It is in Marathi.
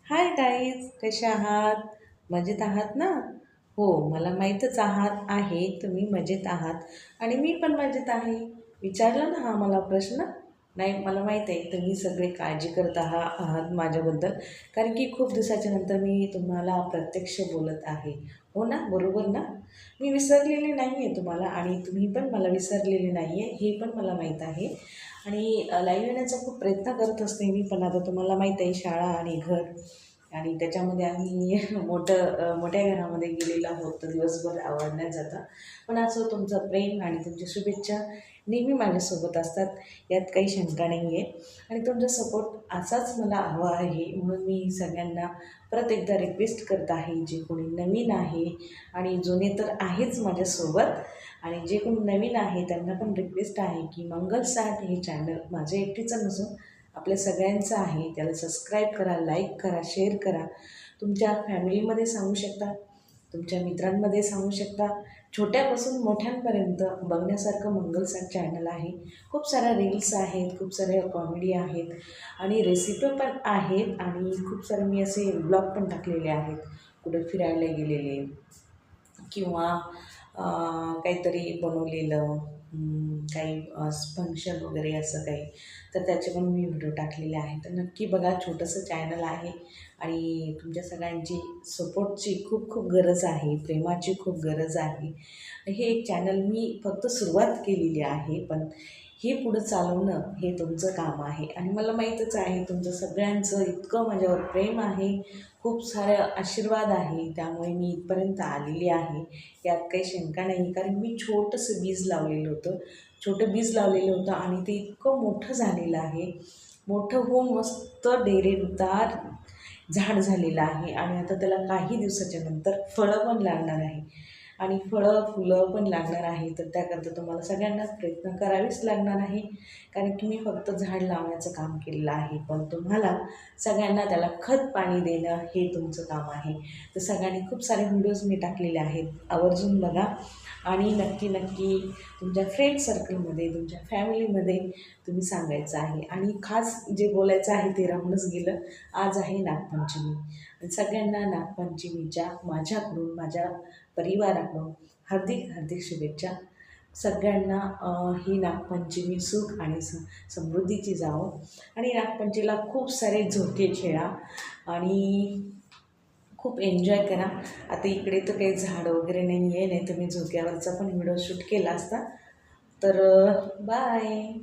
हाय गाईज, कसे आहात? मजेत आहात ना? हो, मला माहीतच आहे तुम्ही मजेत आहात आणि मी पण मजेत आहे. विचारला ना हा मला प्रश्न? नाही, मला माहीत आहे तुम्ही सगळे काळजी करत आहात माझ्याबद्दल, कारण की खूप दिवसाच्या नंतर मी तुम्हाला प्रत्यक्ष बोलत आहे. हो ना? बरोबर ना? मी विसरलेली नाही आहे तुम्हाला आणि तुम्ही पण मला विसरलेले नाही आहे, हे पण मला माहीत आहे. आणि लाईव्ह येण्याचा खूप प्रयत्न करत असते मी, पण आता तुम्हाला माहीत आहे शाळा आणि घर आणि त्याच्यामध्ये आम्ही मोठ्या घरामध्ये गेलेलो आहोत, तर दिवसभर आवडण्यात जातं. पण असं तुमचं प्रेम आणि तुमच्या शुभेच्छा नेहमी माझ्यासोबत असतात, यात काही शंका नाही आहे. आणि तुमचा सपोर्ट असाच मला हवा आहे, म्हणून मी सगळ्यांना परत एकदा रिक्वेस्ट करत आहे, जे कोणी नवीन आहे आणि जुने तर आहेच माझ्यासोबत, आणि जे कोणी नवीन आहे त्यांना पण रिक्वेस्ट आहे की मंगलसाट हे चॅनल माझं एकटीचं नसून आपल्या सगळ्यांचं आहे. त्याला सबस्क्राईब करा, लाईक करा, शेअर करा. तुमच्या फॅमिलीमध्ये सांगू शकता, तुमच्या मित्रांमध्ये सांगू शकता. छोट्यापासून मोठ्यांपर्यंत बघण्यासारखं मंगलसाट चॅनल आहे. खूप साऱ्या रील्स आहेत, खूप साऱ्या कॉमेडी आहेत आणि रेसिपी पण आहेत आणि खूप सारे मी असे ब्लॉग पण टाकलेले आहेत. कुठे फिरायला गेलेले किंवा काहीतरी बनवलेलं, काही फंक्शन वगैरे असं काही, तर त्याचे पण मी व्हिडिओ टाकलेले आहेत. तर नक्की बघा, छोटंसं चॅनल आहे आणि तुमच्या सगळ्यांची सपोर्टची खूप खूप गरज आहे, प्रेमाची खूप गरज आहे. हे एक चॅनल मी फक्त सुरुवात केलेली आहे, पण हे पुढं चालवणं हे तुमचं काम आहे आणि मला माहीतच आहे तुमचं सगळ्यांचं इतकं माझ्यावर प्रेम आहे, खूप सारे आशीर्वाद आहे, त्यामुळे मी इथपर्यंत आलेली आहे, यात काही शंका नाही. कारण मी छोटंसं बीज लावलेलं होतं, छोटं बीज लावलेलं होतं आणि ते इतकं मोठं झालेलं आहे, मोठं होऊन मस्त डेरेदार झाड झालेलं आहे आणि आता त्याला काही दिवसाच्या नंतर फळं पण लागणार आहे आणि फळं फुलं पण लागणार आहे. तर त्याकरता तुम्हाला सगळ्यांनाच प्रयत्न करावेच लागणार आहे, कारण की मी फक्त झाड लावण्याचं काम केलेलं आहे, पण तुम्हाला सगळ्यांना त्याला खत पाणी देणं हे तुमचं काम आहे. तर सगळ्यांनी खूप सारे व्हिडिओज मी टाकलेले आहेत, आवर्जून बघा आणि नक्की नक्की तुमच्या फ्रेंड सर्कलमध्ये, तुमच्या फॅमिलीमध्ये तुम्ही सांगायचं आहे. आणि खास जे बोलायचं आहे ते राहूनच गेलं, आज आहे नागपंचमी आणि सगळ्यांना नागपंचमीच्या माझ्याकडून, माझ्या परिवाराकडून हार्दिक हार्दिक शुभेच्छा. सगळ्यांना ही नागपंचमी सुख आणि समृद्धीची जावो आणि नागपंचमीला खूप सारे झोके खेळा आणि खूप एन्जॉय करा. आता इकडे तर काही झाडं वगैरे नाही आहे, नाही तर मी झोक्यावरचा पण व्हिडिओ शूट केला असता. तर बाय.